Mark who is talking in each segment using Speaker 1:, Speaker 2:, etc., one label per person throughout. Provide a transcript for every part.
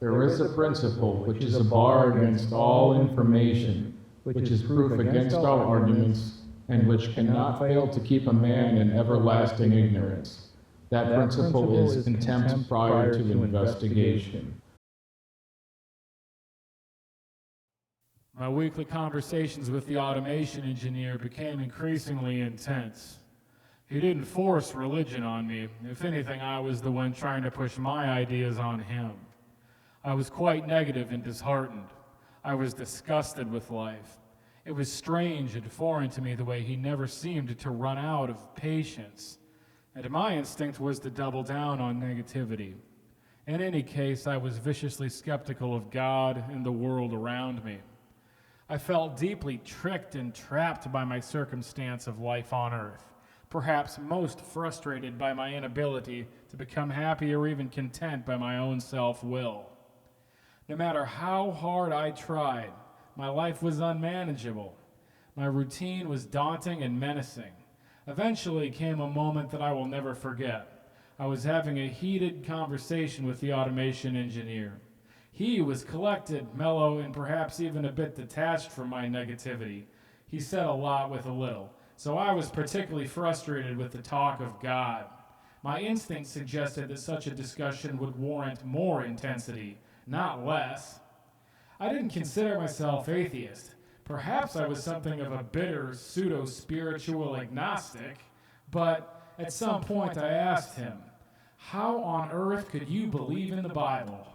Speaker 1: There is a principle which is a bar against all information, which is proof against all arguments, and which cannot fail to keep a man in everlasting ignorance. That principle is contempt prior to investigation.
Speaker 2: My weekly conversations with the automation engineer became increasingly intense. He didn't force religion on me. If anything, I was the one trying to push my ideas on him. I was quite negative and disheartened. I was disgusted with life. It was strange and foreign to me the way he never seemed to run out of patience. And my instinct was to double down on negativity. In any case, I was viciously skeptical of God and the world around me. I felt deeply tricked and trapped by my circumstance of life on earth, perhaps most frustrated by my inability to become happy or even content by my own self-will. No matter how hard I tried, my life was unmanageable. My routine was daunting and menacing. Eventually came a moment that I will never forget. I was having a heated conversation with the automation engineer. He was collected, mellow, and perhaps even a bit detached from my negativity. He said a lot with a little, so I was particularly frustrated with the talk of God. My instinct suggested that such a discussion would warrant more intensity, not less. I didn't consider myself atheist. Perhaps I was something of a bitter, pseudo-spiritual agnostic, but at some point I asked him, "How on earth could you believe in the Bible?"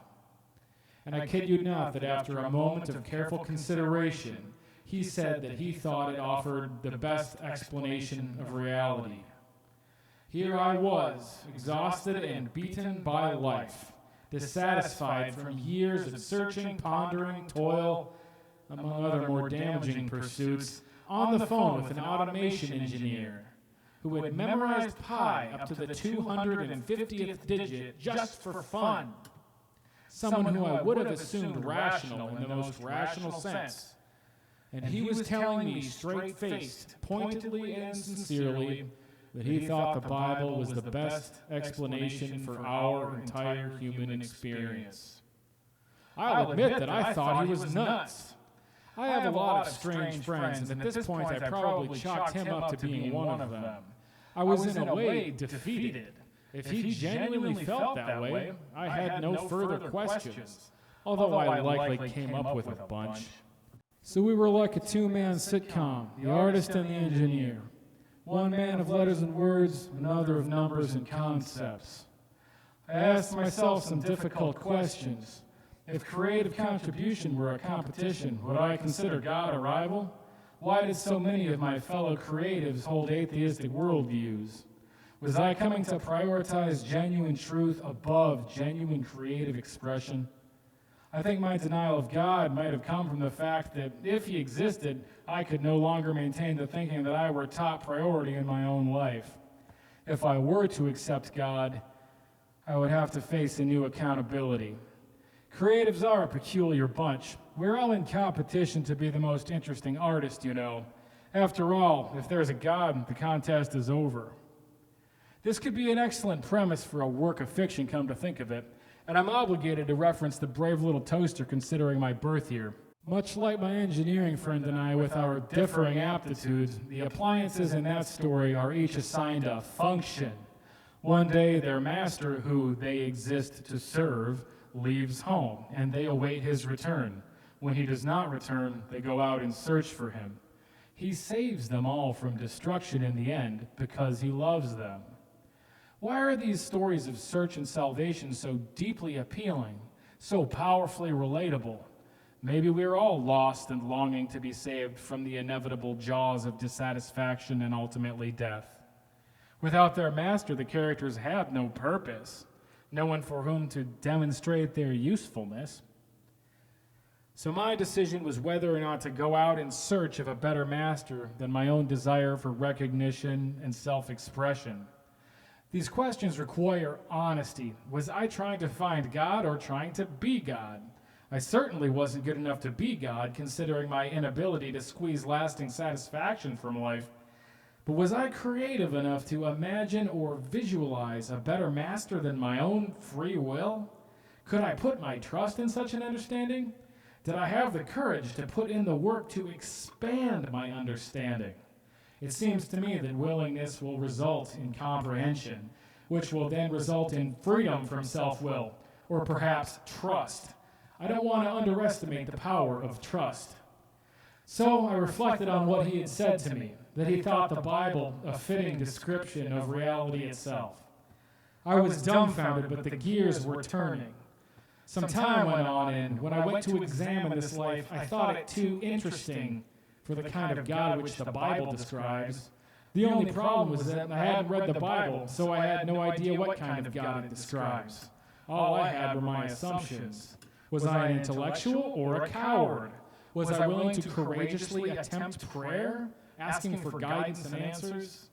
Speaker 2: And I kid you not that after a moment of careful consideration, he said that he thought it offered the best explanation of reality. Here I was, exhausted and beaten by life, dissatisfied from years of searching, pondering, toil, among other more damaging pursuits, on the phone with an automation engineer who had memorized pi up to the 250th digit just for fun. Someone who I would have assumed rational in the most rational sense. And he was telling me straight-faced, pointedly and sincerely, that he thought the Bible was the best explanation for our entire human experience. I'll admit that I thought he was nuts. I have a lot of strange friends, and at this point I probably chalked him up to being one of them. I was in a way defeated. If he genuinely felt that way, I had no further questions, although I likely came up with a bunch. So we were like a two-man sitcom, the artist and the engineer. One man of letters and words, another of numbers and concepts. I asked myself some difficult questions. If creative contribution were a competition, would I consider God a rival? Why did so many of my fellow creatives hold atheistic worldviews? Was I coming to prioritize genuine truth above genuine creative expression? I think my denial of God might have come from the fact that if he existed, I could no longer maintain the thinking that I were top priority in my own life. If I were to accept God, I would have to face a new accountability. Creatives are a peculiar bunch. We're all in competition to be the most interesting artist, you know. After all, if there's a God, the contest is over. This could be an excellent premise for a work of fiction, come to think of it, and I'm obligated to reference the brave little toaster considering my birth year. Much like my engineering friend and I with our differing aptitudes, the appliances in that story are each assigned a function. One day, their master, who they exist to serve, leaves home, and they await his return. When he does not return, they go out in search for him. He saves them all from destruction in the end because he loves them. Why are these stories of search and salvation so deeply appealing, so powerfully relatable? Maybe we're all lost and longing to be saved from the inevitable jaws of dissatisfaction and ultimately death. Without their master, the characters have no purpose, no one for whom to demonstrate their usefulness. So my decision was whether or not to go out in search of a better master than my own desire for recognition and self-expression. These questions require honesty. Was I trying to find God or trying to be God? I certainly wasn't good enough to be God, considering my inability to squeeze lasting satisfaction from life. But was I creative enough to imagine or visualize a better master than my own free will? Could I put my trust in such an understanding? Did I have the courage to put in the work to expand my understanding? It seems to me that willingness will result in comprehension, which will then result in freedom from self-will, or perhaps trust. I don't want to underestimate the power of trust. So I reflected on what he had said to me, that he thought the Bible a fitting description of reality itself. I was dumbfounded, but the gears were turning. Some time went on, and when I went to examine this life, I thought it too interesting for the kind of God which the Bible describes. The only problem was that I hadn't read the Bible, so I had no idea what kind of God it describes. All I had were my assumptions. Was I an intellectual or a coward? Was I willing to courageously attempt prayer, asking for guidance and answers?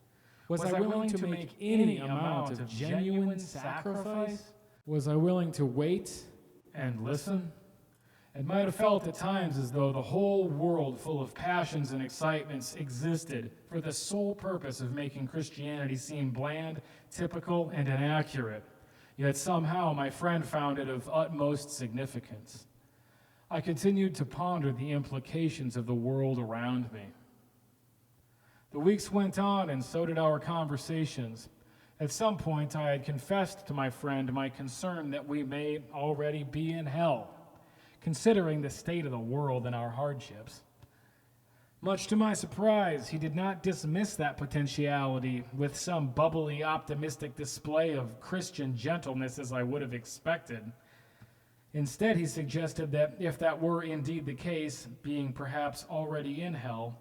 Speaker 2: Was I willing to make any amount of genuine sacrifice? Was I willing to wait and listen? It might have felt at times as though the whole world full of passions and excitements existed for the sole purpose of making Christianity seem bland, typical, and inaccurate. Yet somehow my friend found it of utmost significance. I continued to ponder the implications of the world around me. The weeks went on, and so did our conversations. At some point, I had confessed to my friend my concern that we may already be in hell, considering the state of the world and our hardships. Much to my surprise, he did not dismiss that potentiality with some bubbly, optimistic display of Christian gentleness as I would have expected. Instead, he suggested that if that were indeed the case, being perhaps already in hell,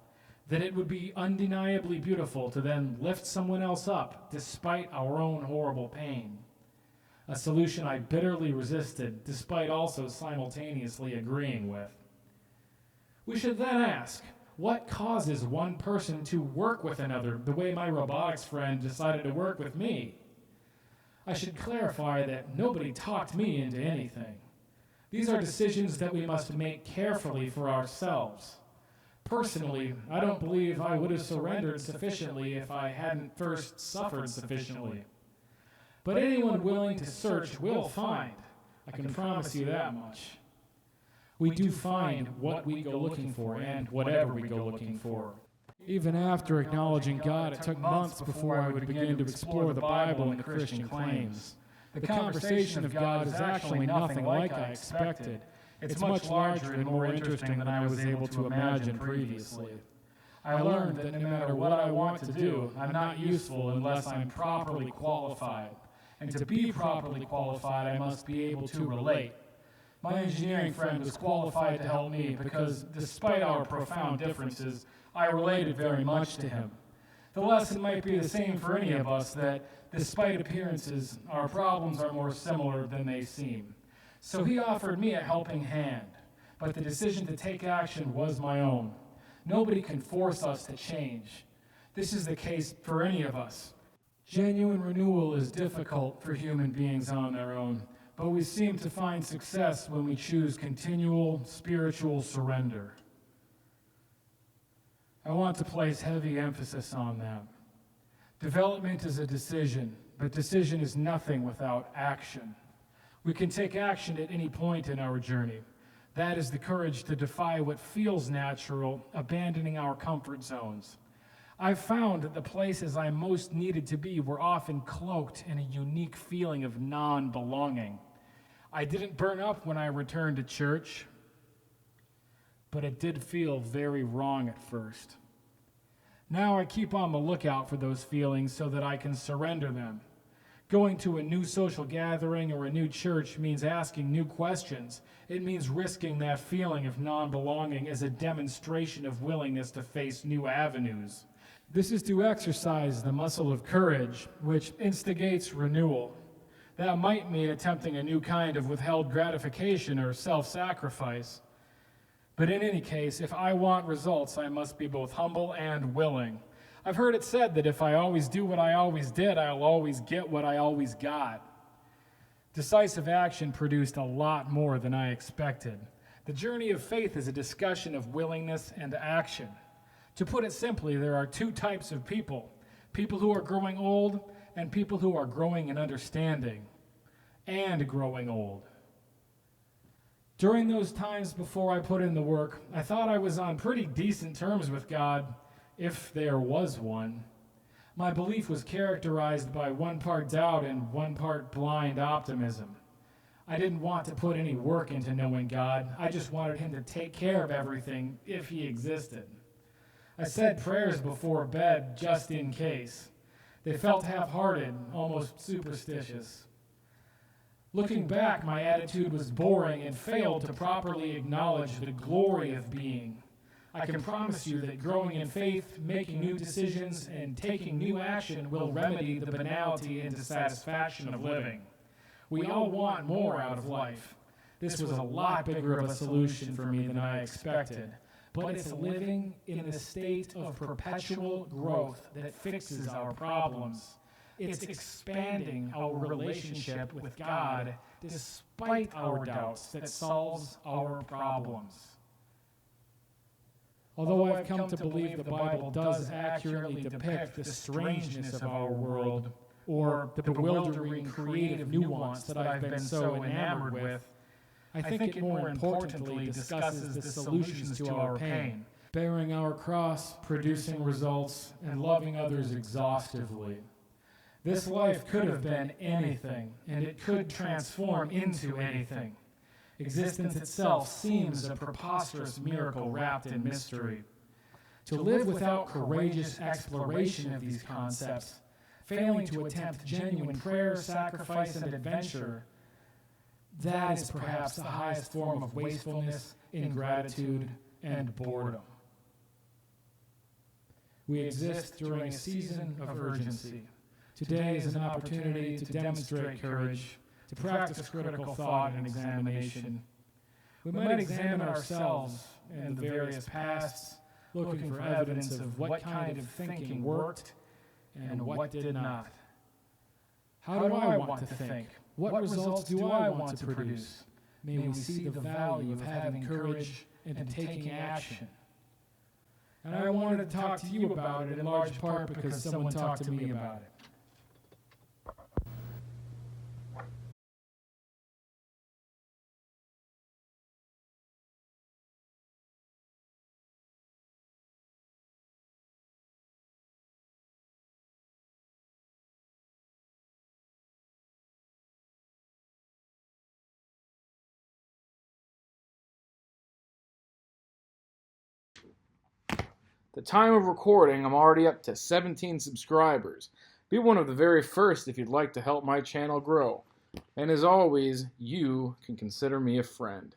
Speaker 2: that it would be undeniably beautiful to then lift someone else up despite our own horrible pain. A solution I bitterly resisted, despite also simultaneously agreeing with. We should then ask, what causes one person to work with another the way my robotics friend decided to work with me? I should clarify that nobody talked me into anything. These are decisions that we must make carefully for ourselves. Personally, I don't believe I would have surrendered sufficiently if I hadn't first suffered sufficiently. But anyone willing to search will find. I can promise you that much. We do find what we go looking for and whatever we go looking for. Even after acknowledging God, it took months before I would begin to explore the Bible and the Christian claims. The conversation of God is actually nothing like I expected. It's much larger and more interesting than I was able to imagine previously. I learned that no matter what I want to do, I'm not useful unless I'm properly qualified. And to be properly qualified, I must be able to relate. My engineering friend was qualified to help me because, despite our profound differences, I related very much to him. The lesson might be the same for any of us, that, despite appearances, our problems are more similar than they seem. So he offered me a helping hand, but the decision to take action was my own. Nobody can force us to change. This is the case for any of us. Genuine renewal is difficult for human beings on their own, but we seem to find success when we choose continual spiritual surrender. I want to place heavy emphasis on that. Development is a decision, but decision is nothing without action. We can take action at any point in our journey. That is the courage to defy what feels natural, abandoning our comfort zones. I've found that the places I most needed to be were often cloaked in a unique feeling of non-belonging. I didn't burn up when I returned to church, but it did feel very wrong at first. Now I keep on the lookout for those feelings so that I can surrender them. Going to a new social gathering or a new church means asking new questions. It means risking that feeling of non-belonging as a demonstration of willingness to face new avenues. This is to exercise the muscle of courage, which instigates renewal. That might mean attempting a new kind of withheld gratification or self-sacrifice. But in any case, if I want results, I must be both humble and willing. I've heard it said that if I always do what I always did, I'll always get what I always got. Decisive action produced a lot more than I expected. The journey of faith is a discussion of willingness and action. To put it simply, there are two types of people: people who are growing old and people who are growing in understanding and growing old. During those times before I put in the work, I thought I was on pretty decent terms with God, if there was one. My belief was characterized by one part doubt and one part blind optimism. I didn't want to put any work into knowing God. I just wanted him to take care of everything if he existed. I said prayers before bed just in case. They felt half-hearted, almost superstitious. Looking back, my attitude was boring and failed to properly acknowledge the glory of being. I can promise you that growing in faith, making new decisions, and taking new action will remedy the banality and dissatisfaction of living. We all want more out of life. This was a lot bigger of a solution for me than I expected, but it's living in a state of perpetual growth that fixes our problems. It's expanding our relationship with God despite our doubts that solves our problems. Although I've come to believe the Bible does accurately depict the strangeness of our world, or the bewildering creative nuance that I've been so enamored with, I think it more importantly discusses the solutions to our pain, bearing our cross, producing results, and loving others exhaustively. This life could have been anything, and it could transform into anything. Existence itself seems a preposterous miracle wrapped in mystery. To live without courageous exploration of these concepts, failing to attempt genuine prayer, sacrifice, and adventure, that is perhaps the highest form of wastefulness, ingratitude, and boredom. We exist during a season of urgency. Today is an opportunity to demonstrate courage, to practice critical thought and examination. We might examine ourselves and the various pasts, looking for evidence of what kind of thinking worked and what did not. How do I want to think? What results do I want to produce? May we see the value of having courage and taking action. And I wanted to talk to you about it in large part because someone talked to me about it.
Speaker 1: The time of recording, I'm already up to 17 subscribers. Be one of the very first if you'd like to help my channel grow. And as always, you can consider me a friend.